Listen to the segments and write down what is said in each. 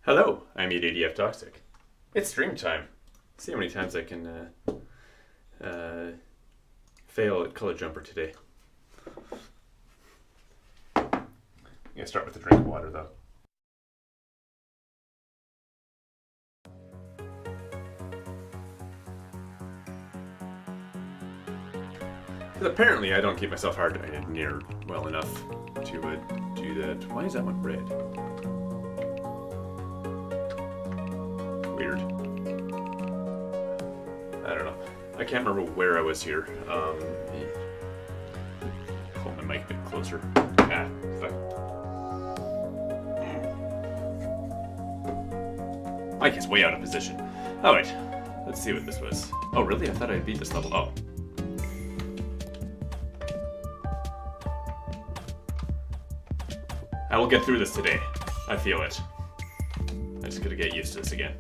Hello, I'm EDDF Toxic. It's stream time. See how many times I can fail at Color Jumper today. I'm gonna start with a drink of water though. Because apparently I don't keep myself hydrated near well enough to do that. Why is that one red? Weird. I don't know. I can't remember where I was here. Hold my mic a bit closer. Ah, fuck. Mic is way out of position. Alright, let's see what this was. Oh, really? I thought I beat this level. Oh. I will get through this today. I feel it. I just gotta get used to this again.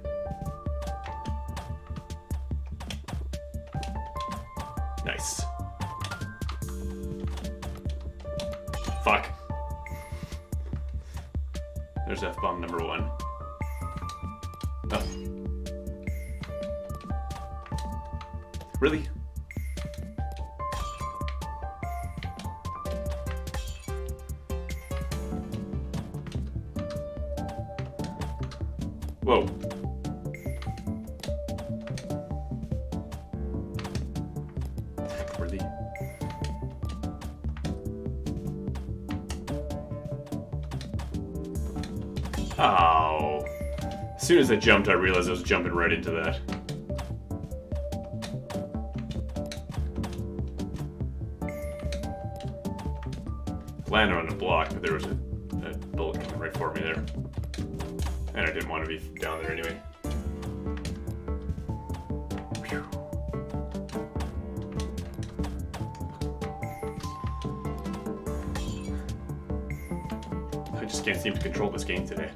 Nice. Fuck. There's F-bomb number 1. Oh. Really? Whoa. Really? Oh. As soon as I jumped, I realized I was jumping right into that. Landed on a block, but there was a bullet coming right for me there. And I didn't want to be down there anyway. Phew. I just can't seem to control this game today.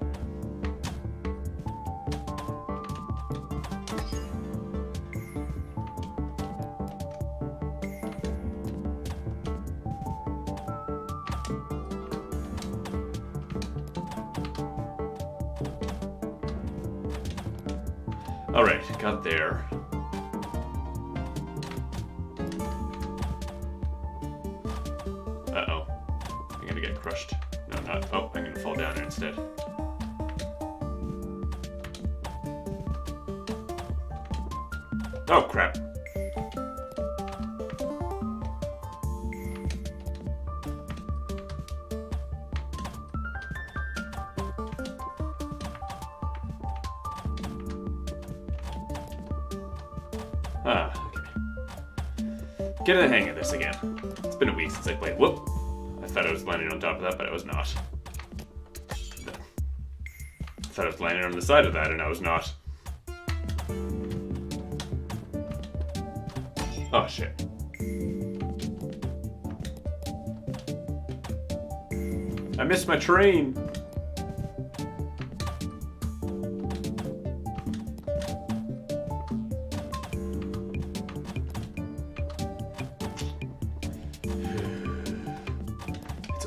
Alright, got there. Uh-oh. I'm gonna get crushed. No, not. Oh, I'm gonna fall down there instead. Oh, crap. Ah, okay. Getting the hang of this again. It's been a week since I played. Whoop! I thought I was landing on top of that, but I was not. I thought I was landing on the side of that, and I was not. Oh, shit. I missed my train!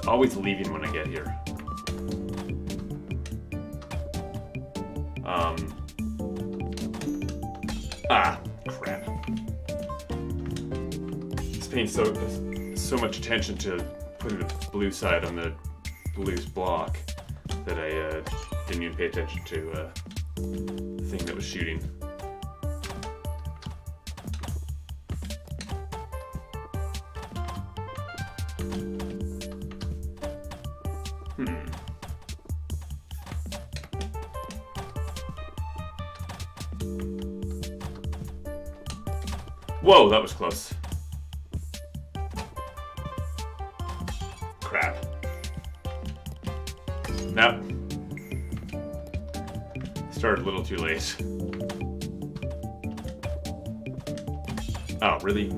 Always leaving when I get here. Ah, crap. It's paying so much attention to putting the blue side on the blue's block that I didn't even pay attention to the thing that was shooting. Whoa, that was close. Crap. Nope. Started a little too late. Oh, really?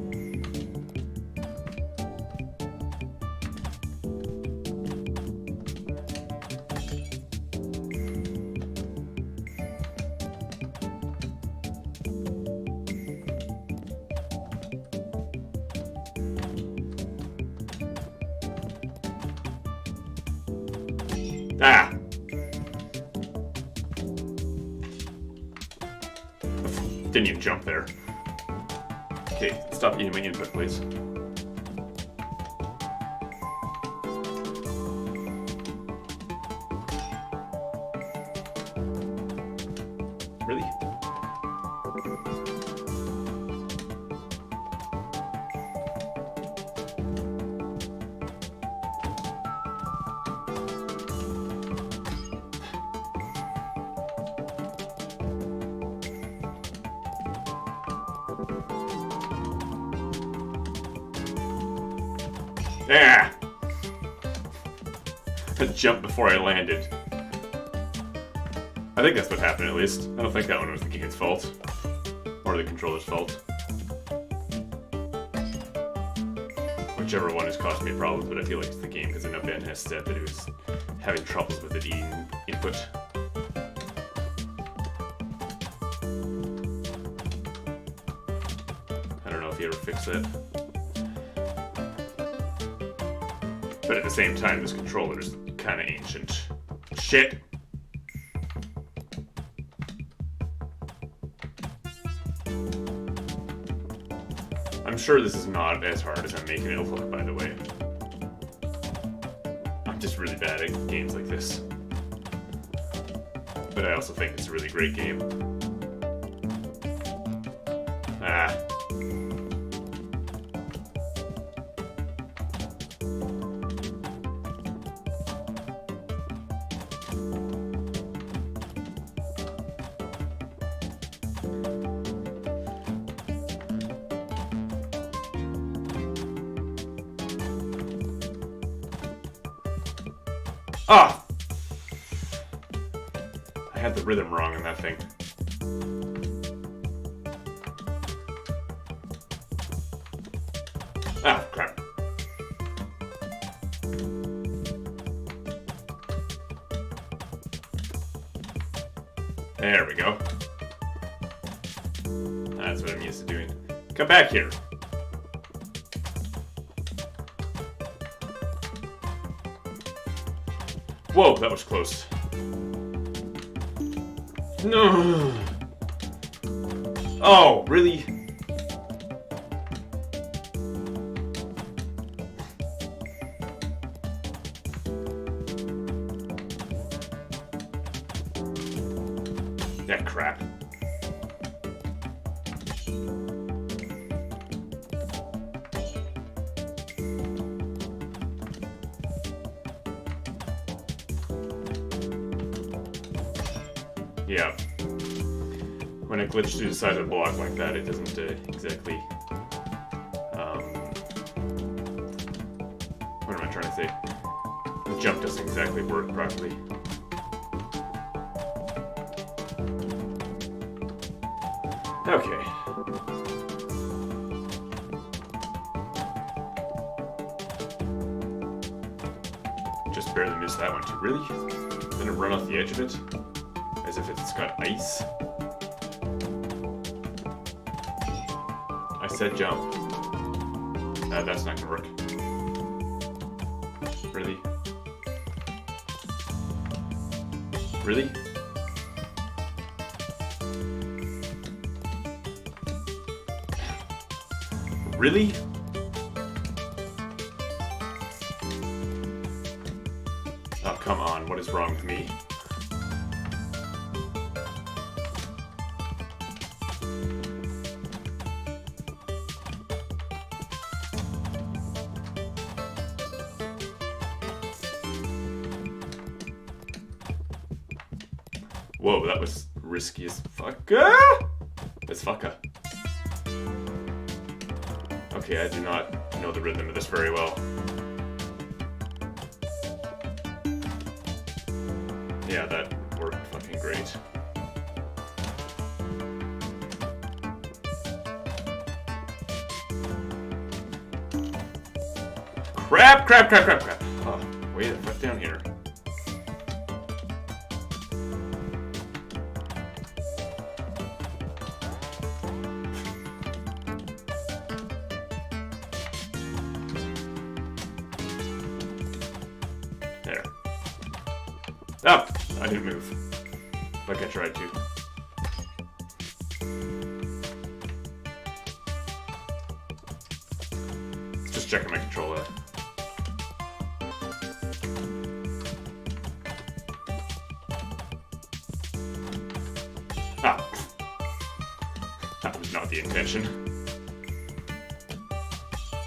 Ah! jump there. Okay, stop eating my input, please. Really? Ah! I jumped before I landed. I think that's what happened, at least. I don't think that one was the game's fault. Or the controller's fault. Whichever one has caused me problems, but I feel like it's the game, because I know Ben has said that he was having troubles with it eating input. I don't know if he ever fixed it. But at the same time, this controller is kind of ancient. Shit! I'm sure this is not as hard as I'm making it look, by the way. I'm just really bad at games like this. But I also think it's a really great game. Ah. Ah! I had the rhythm wrong in that thing. Ah, crap. There we go. That's what I'm used to doing. Come back here. Whoa, that was close. No. Oh, really? That crap. Yeah. When I glitch through the side of the block like that, it doesn't exactly... what am I trying to say? The jump doesn't exactly work properly. Okay. Just barely missed that one too. Really? Didn't it run off the edge of it? As if it's got ice. I said jump. That's not gonna work. Really? Really? Really? Oh, come on. What is wrong with me? Whoa, that was risky as fuck. Ah! As fucka. Okay, I do not know the rhythm of this very well. Yeah, that worked fucking great. Crap, crap, crap, crap, crap. Oh, way the fuck down here. There. Oh, I didn't move. Like I tried to. checking my controller. Ah. That was not the intention.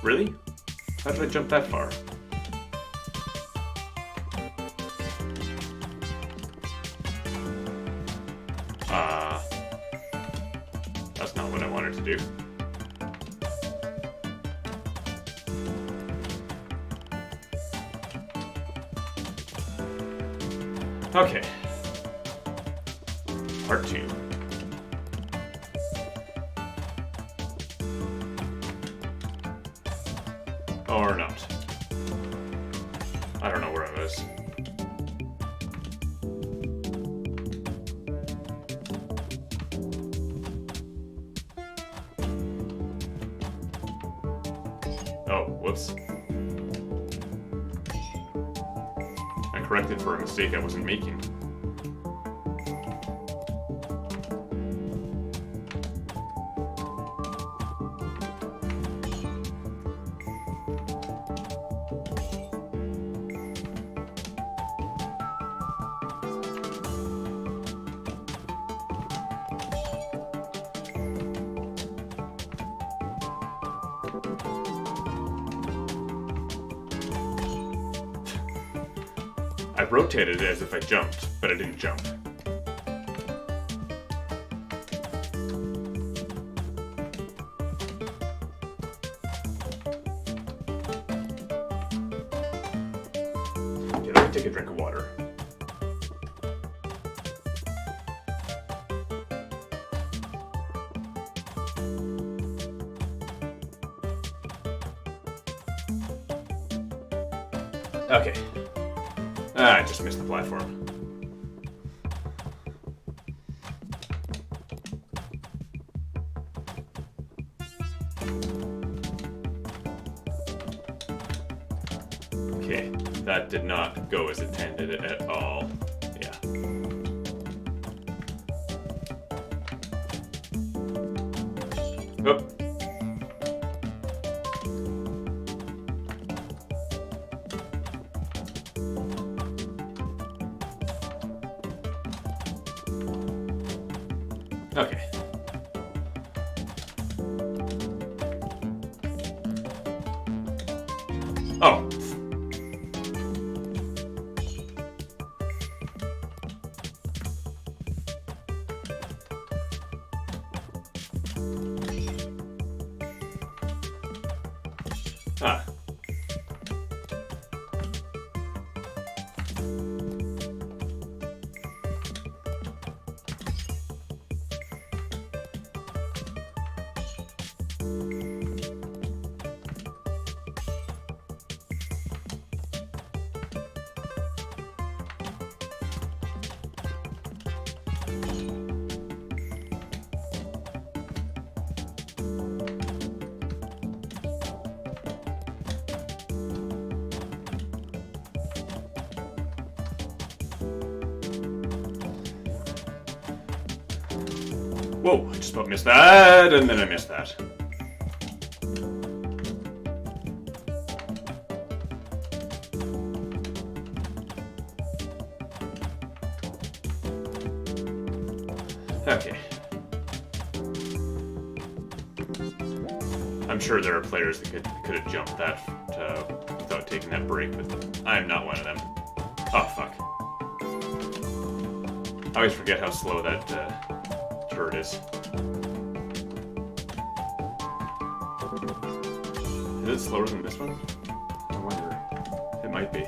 Really? How did I jump that far? That's not what I wanted to do. Okay. Part 2. Or not. I don't know where I was. Oh, whoops. I corrected for a mistake I wasn't making. I rotated it as if I jumped, but I didn't jump. Okay, let me take a drink of water. Okay. I just missed the platform. Okay, that did not go as intended at all. Yeah. Oh. Okay. Oh. Ah. Whoa, I just about missed that, and then I missed that. Okay. I'm sure there are players that could have jumped that without taking that break, but I'm not one of them. Oh, fuck. I always forget how slow that turret is. Is it slower than this one? I wonder. It might be.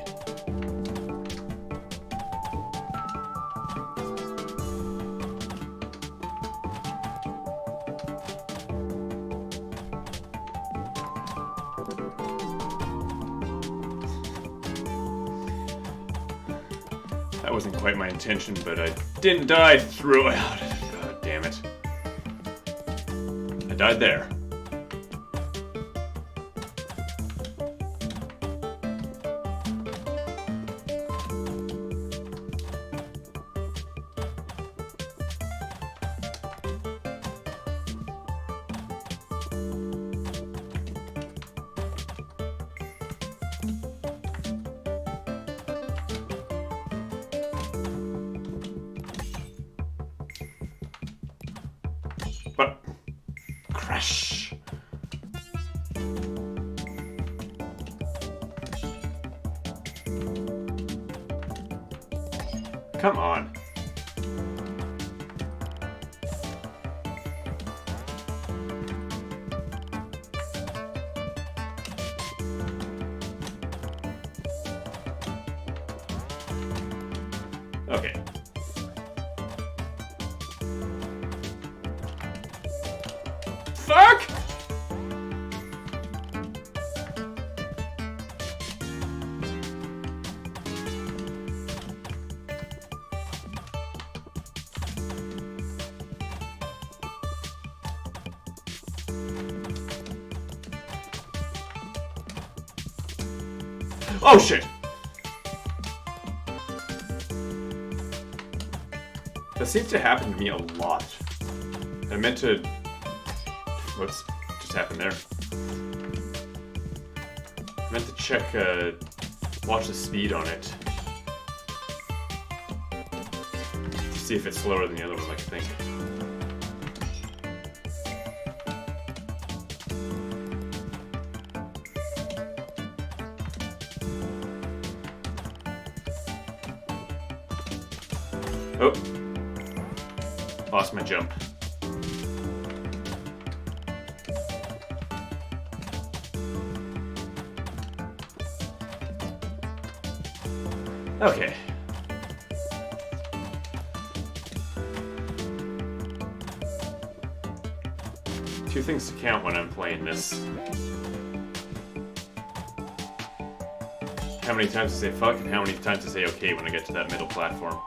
That wasn't quite my intention, but I didn't die through it. God damn it. I died there. But crash. Come on. Okay. Fuck! Oh shit! That seems to happen to me a lot. I meant to... Whoops, just happened there. I meant to check, watch the speed on it. To see if it's slower than the other one, like I think. Oh. Lost my jump. Okay. Two things to count when I'm playing this. How many times to say fuck and how many times to say okay when I get to that middle platform.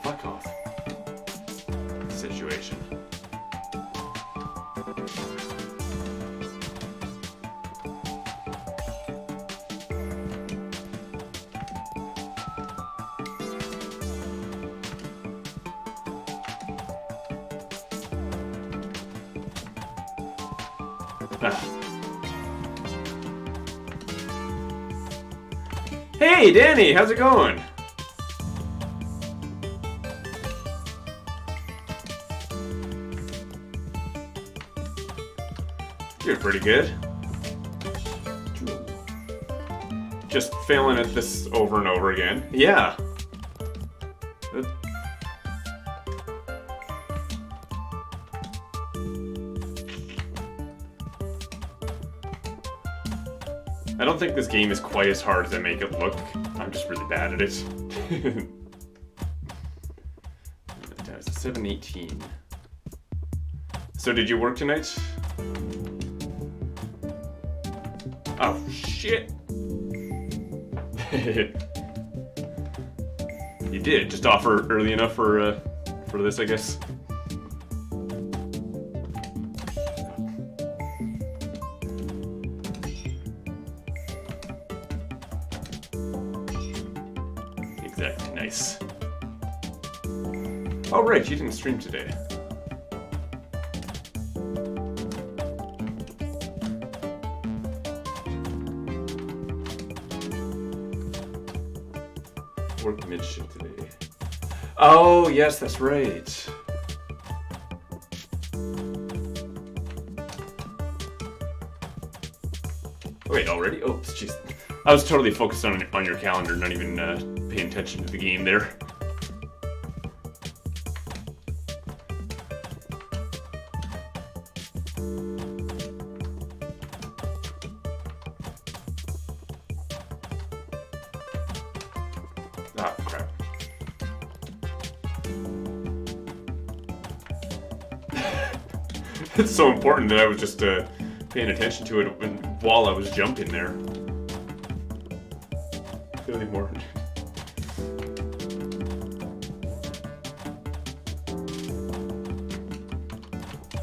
Fuck off. Situation. Hey, Danny, how's it going? You're pretty good. Just failing at this over and over again. Yeah. I don't think this game is quite as hard as I make it look. I'm just really bad at it. That was a 7:18. So did you work tonight? Oh shit! You did just offer early enough for this, I guess. Exactly, nice. Oh right, you didn't stream today. Work mid-shift today. Oh yes, that's right. Wait, already? Oh, jeez. I was totally focused on your calendar, not even paying attention to the game there. Ah, crap. It's so important that I was just paying attention to it while I was jumping there. Really more.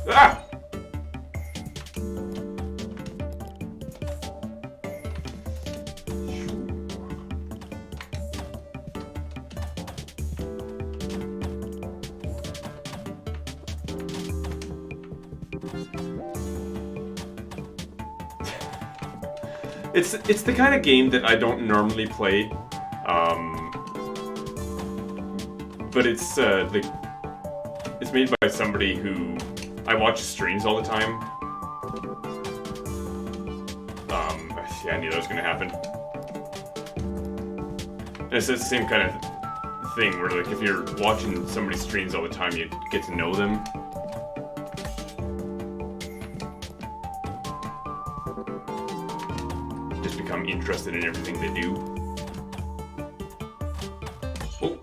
Ah! It's the kind of game that I don't normally play, but it's It's made by somebody who I watch streams all the time. Yeah, I knew that was gonna happen. And it's the same kind of thing where, like, if you're watching somebody's streams all the time, you get to know them. Just become interested in everything they do. Oh.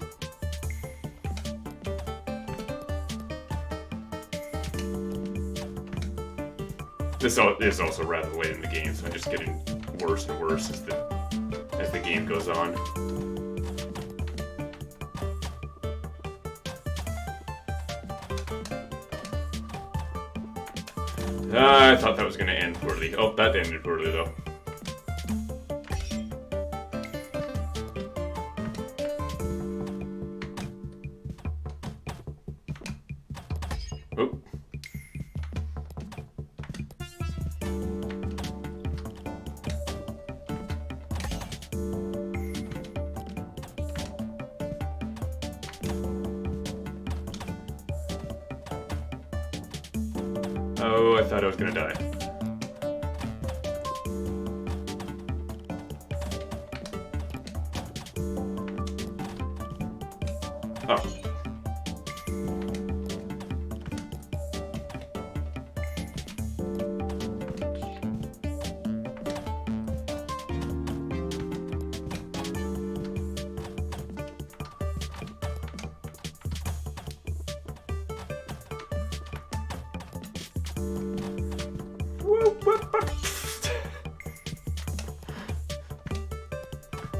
This is also rather late in the game, so I'm just getting worse and worse as the game goes on. I thought that was going to end poorly. Oh, that ended poorly though. Oh. Oh, I thought I was gonna die. Oh.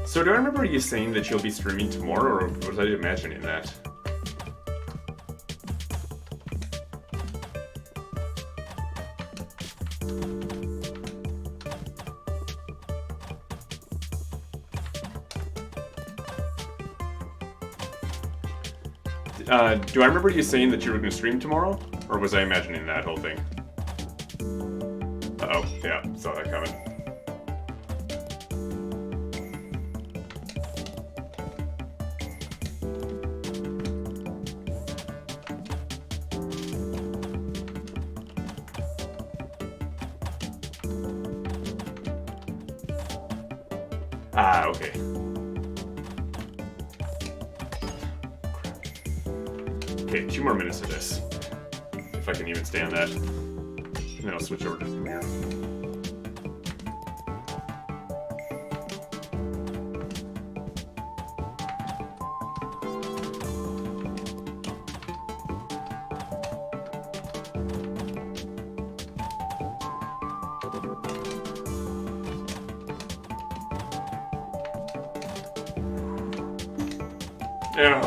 So do I remember you saying that you'll be streaming tomorrow, or was I imagining that? Do I remember you saying that you were going to stream tomorrow, or was I imagining that whole thing? Uh-oh, yeah, saw that coming. Ah, okay. Okay, 2 more minutes of this. If I can even stay on that. And then I'll switch over to Premiere. Yeah.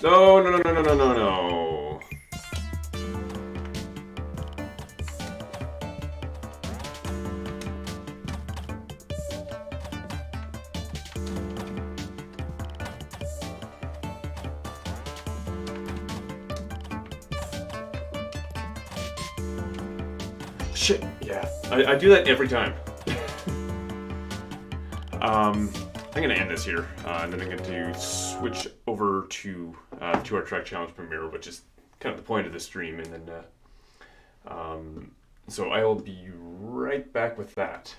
No, no, no, no, no, no, no, no. Shit, yeah. I do that every time. I'm gonna end this here, and then I'm going to switch over to 2-Hour Track Challenge Premiere, which is kind of the point of the stream, and then so I'll be right back with that.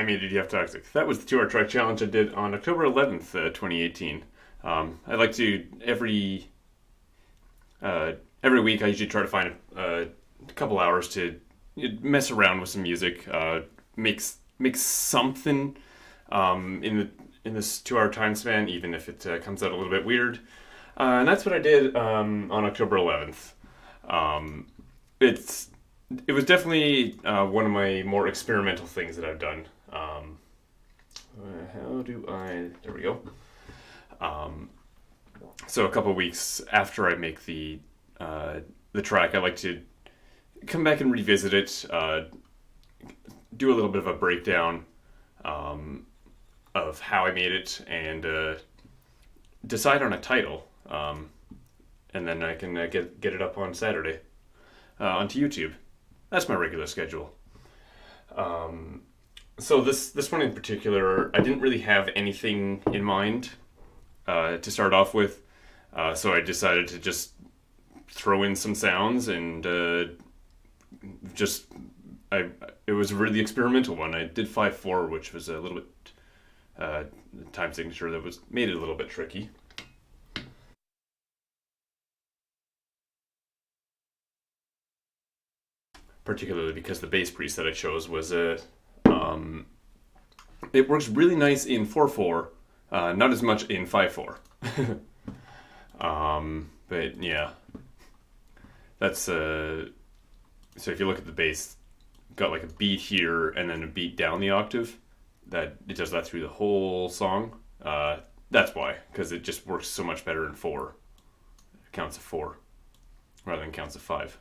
I made it. You have toxic. That was the 2 hour track challenge I did on October 11th, 2018. I like to every week. I usually try to find a couple hours to mess around with some music, make something in this 2 hour time span, even if it comes out a little bit weird. And that's what I did on October 11th. It was definitely one of my more experimental things that I've done. How do I? There we go. So a couple weeks after I make the track, I like to come back and revisit it, do a little bit of a breakdown of how I made it, and decide on a title. And then I can get it up on Saturday onto YouTube. That's my regular schedule. So this one in particular, I didn't really have anything in mind to start off with, so I decided to just throw in some sounds and it was a really experimental one. I did 5/4, which was a little bit time signature that made it a little bit tricky. Particularly because the bass preset I chose was it works really nice in 4/4, not as much in 5/4. But yeah, that's so if you look at the bass, got like a beat here and then a beat down the octave. That it does that through the whole song. That's why, because it just works so much better in 4. It counts of 4 rather than counts of 5.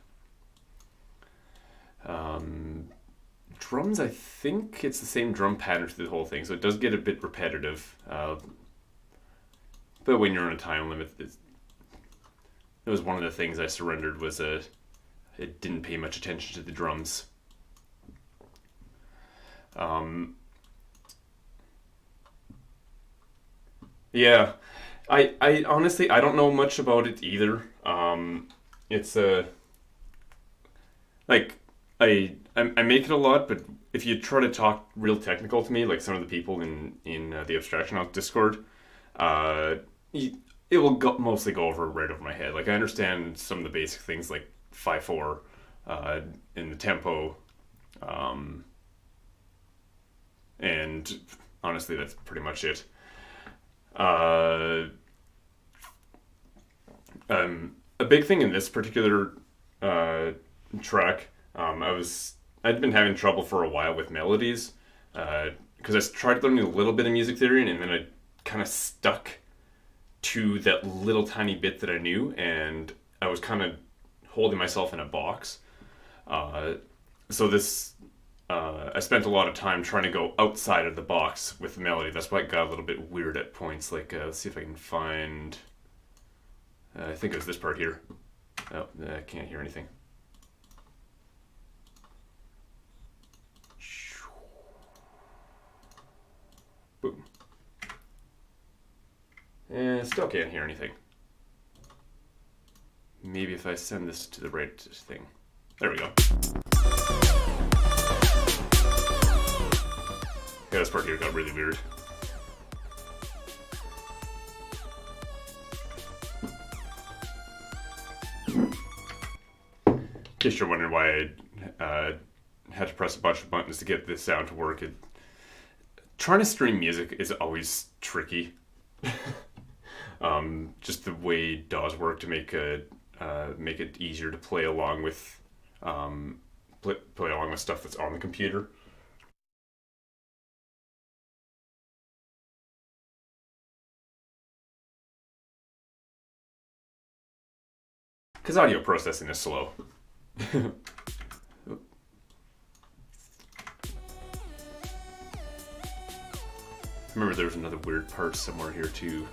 Drums, I think it's the same drum pattern through the whole thing, so it does get a bit repetitive. But when you're on a time limit, it was one of the things I surrendered was it didn't pay much attention to the drums. Yeah, I honestly I don't know much about it either. It's like I make it a lot, but if you try to talk real technical to me, like some of the people in the Abstraction House Discord, it will mostly go right over my head. Like I understand some of the basic things like 5/4 in the tempo, and honestly that's pretty much it. A big thing in this particular track, I'd been having trouble for a while with melodies, because I tried learning a little bit of music theory and then I kind of stuck to that little tiny bit that I knew, and I was kind of holding myself in a box. So this, I spent a lot of time trying to go outside of the box with the melody. That's why it got a little bit weird at points. Like, let's see if I can find. I think it was this part here. Oh, I can't hear anything. Boom. And still can't hear anything. Maybe if I send this to the right thing. There we go. Yeah, this part here got really weird. In case you're wondering why I had to press a bunch of buttons to get this sound to work, trying to stream music is always tricky. Just the way DAWs work to make it easier to play along with play along with stuff that's on the computer. Because audio processing is slow. Remember there was another weird part somewhere here too.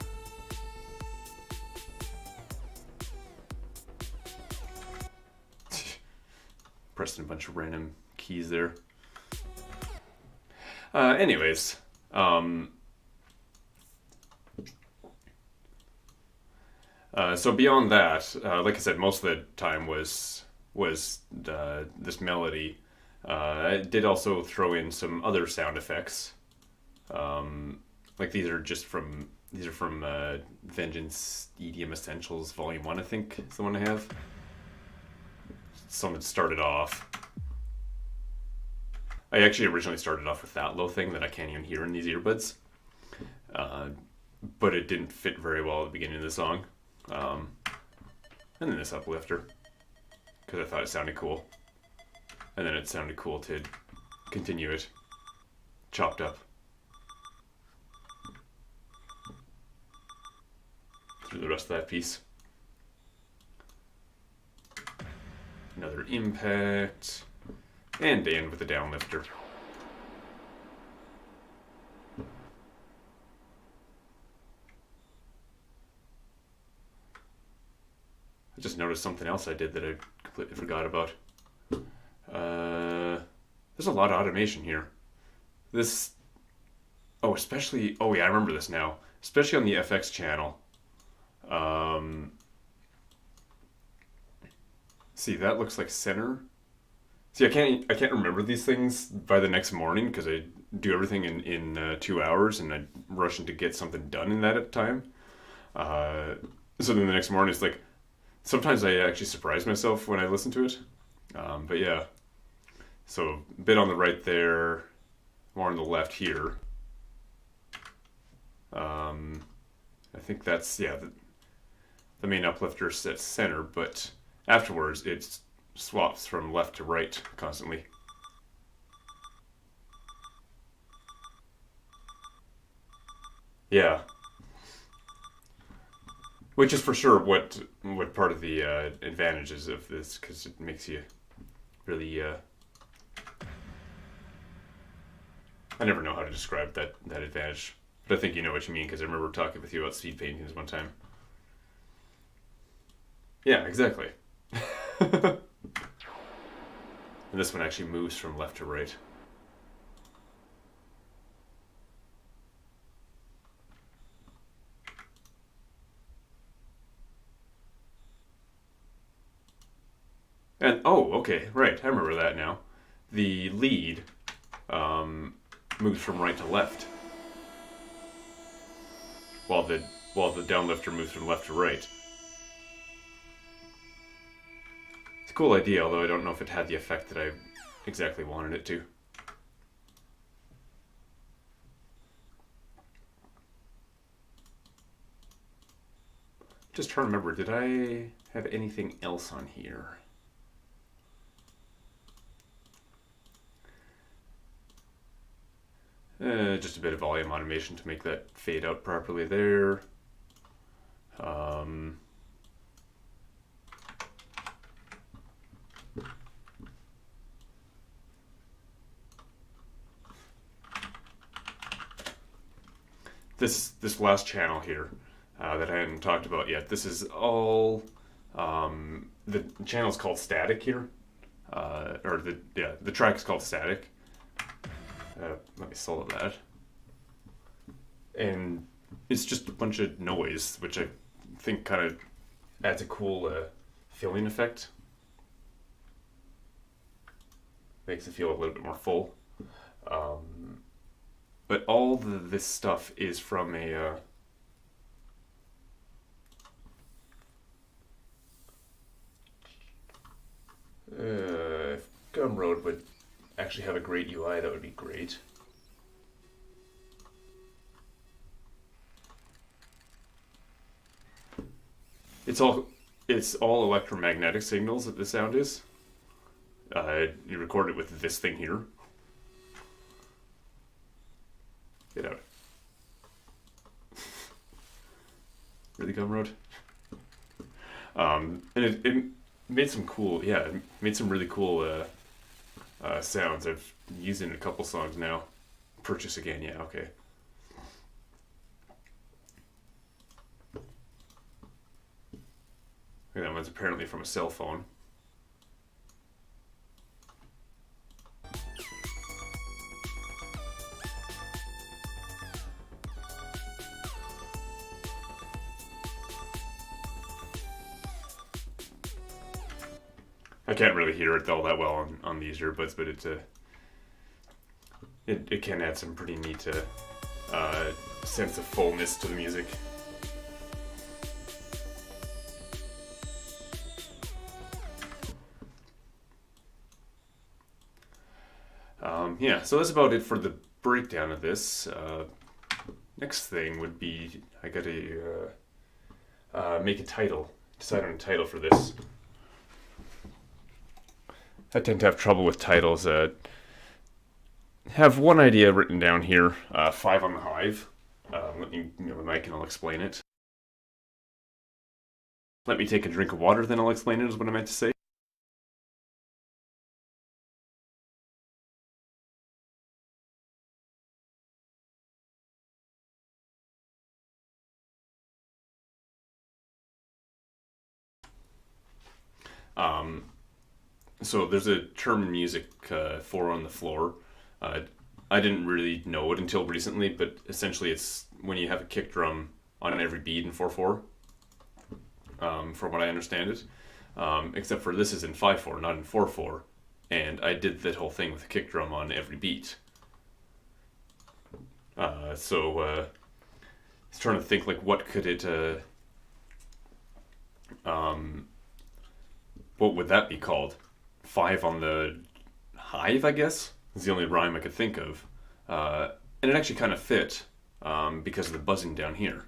Pressing a bunch of random keys there. Anyways, so beyond that, like I said, most of the time was this melody. I did also throw in some other sound effects. Like these are from Vengeance EDM Essentials Volume 1, I think is the one I have. Someone started off. I actually originally started off with that low thing that I can't even hear in these earbuds. But it didn't fit very well at the beginning of the song. And then this uplifter, because I thought it sounded cool. And then it sounded cool to continue it chopped up through the rest of that piece. Another impact, and end with a downlifter. I just noticed something else I did that I completely forgot about. There's a lot of automation here. Especially, oh yeah, I remember this now. Especially on the FX channel. See, that looks like center. See, I can't remember these things by the next morning because I do everything in 2 hours and I rush to get something done in that time. So then the next morning it's like, sometimes I actually surprise myself when I listen to it. But yeah. So a bit on the right there, more on the left here. I think that's, the main uplifter sets center, but afterwards it swaps from left to right constantly. Yeah. Which is for sure what part of the advantages of this, because it makes you really... I never know how to describe that advantage, but I think you know what you mean because I remember talking with you about speed paintings one time. Yeah, exactly. And this one actually moves from left to right. And, oh, okay, right, I remember that now. The lead moves from right to left, while the downlifter moves from left to right. It's a cool idea, although I don't know if it had the effect that I exactly wanted it to. Just trying to remember, did I have anything else on here? Just a bit of volume automation to make that fade out properly there. This last channel here that I hadn't talked about yet. This is all the channel's called Static here, the track is called Static. Let me solo that. And it's just a bunch of noise, which I think kind of adds a cool filling effect. Makes it feel a little bit more full. But all this stuff is from a... if Gumroad would actually have a great UI, that would be great. It's all electromagnetic signals that the sound is. You record it with this thing here. Get out. Really, Gumroad? And it made some cool, it made some really cool sounds. I've used it in a couple songs now. Purchase again, yeah, okay. And that one's apparently from a cell phone. I can't really hear it all that well on these earbuds, but it can add some pretty neat sense of fullness to the music. Yeah, so that's about it for the breakdown of this. Next thing would be I gotta make a title. Decide on a title for this. I tend to have trouble with titles. Have one idea written down here. 5 on the Hive. Let me mute my mic and I'll explain it. Let me take a drink of water, then I'll explain it, is what I meant to say. So there's a term in music, 4 on the floor. I didn't really know it until recently, but essentially it's when you have a kick drum on every beat in 4/4, from what I understand it. Except for this is in 5/4, not in 4/4, and I did that whole thing with a kick drum on every beat. So I was trying to think, like, what could it, what would that be called? 5 on the Hive, I guess, is the only rhyme I could think of. And it actually kind of fit, because of the buzzing down here.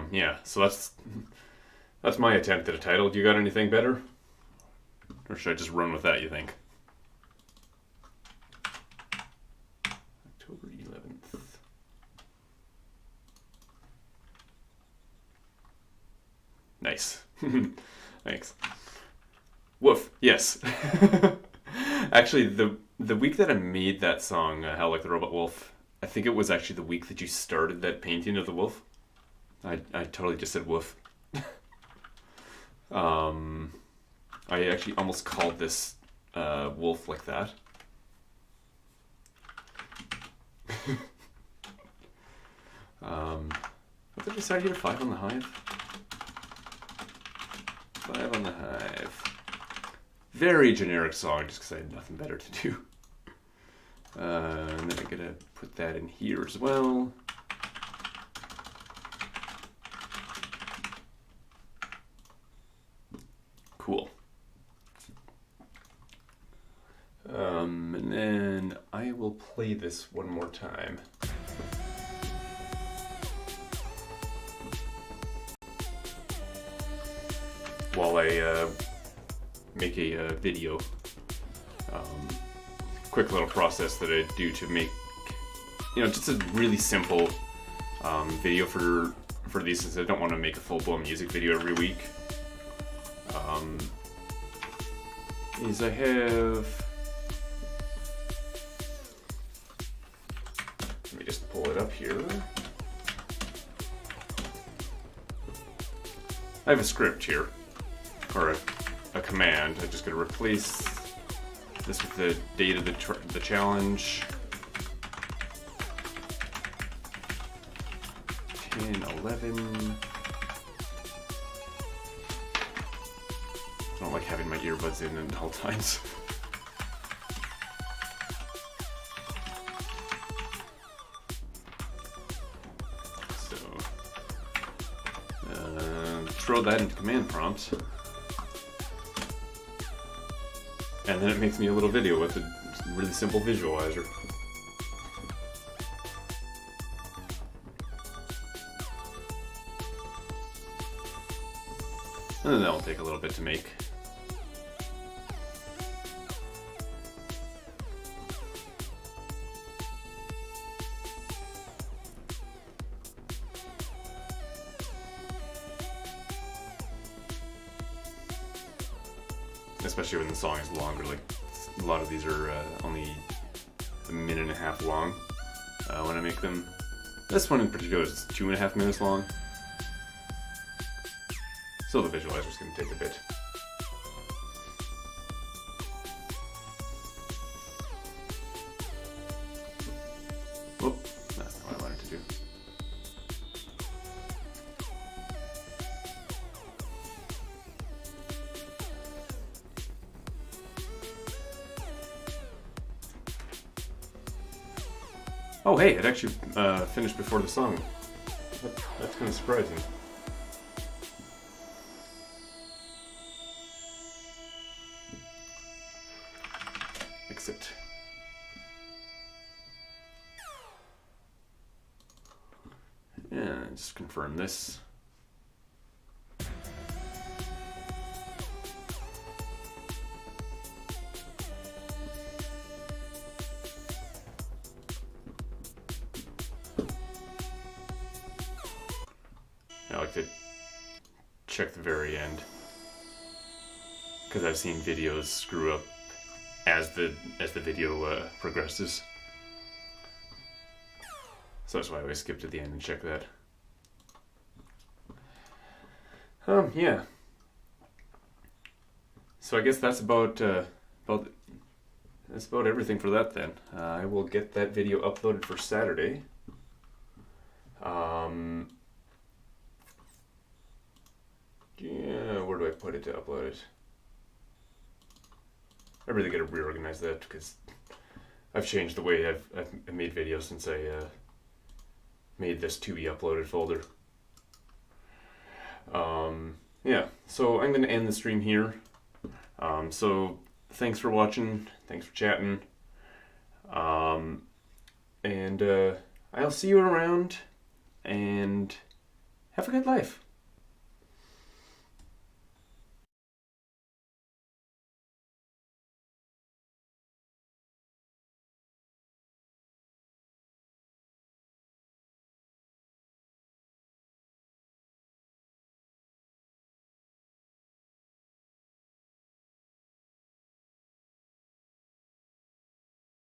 Yeah, so that's my attempt at a title. Do you got anything better? Or should I just run with that, you think? October 11th. Nice. Thanks. Woof. Yes. Actually, the week that I made that song, How Like the Robot Wolf, I think it was actually the week that you started that painting of the wolf. I totally just said woof. I actually almost called this wolf like that. What did I decide here? 5 on the Hive? 5 on the Hive. Very generic song, just because I had nothing better to do. And then I'm gonna put that in here as well. Cool. And then I will play this one more time. While I make a video. Quick little process that I do to make, just a really simple video for these, since I don't want to make a full-blown music video every week. Is I have, let me just pull it up here. I have a script here, or a command. I'm just going to replace this with the date of the challenge. 10/11. I don't like having my earbuds in at all times. So, throw that into command prompt. And then it makes me a little video with a really simple visualizer. And then that'll take a little bit to make. Especially when the song is longer, like a lot of these are only a minute and a half long when I make them. This one in particular is 2.5 minutes long. So the visualizer's going to take a bit. Oh, hey, it actually finished before the song. That's kind of surprising. Exit. And just confirm this. I like to check the very end because I've seen videos screw up as the video progresses. So that's why I always skip to the end and check that. Yeah. So I guess that's about everything for that then. I will get that video uploaded for Saturday. Yeah, where do I put it to upload it? I really gotta reorganize that because I've changed the way I've made videos since I made this to be uploaded folder. Yeah, so I'm gonna end the stream here. So thanks for watching, thanks for chatting, and I'll see you around, and have a good life.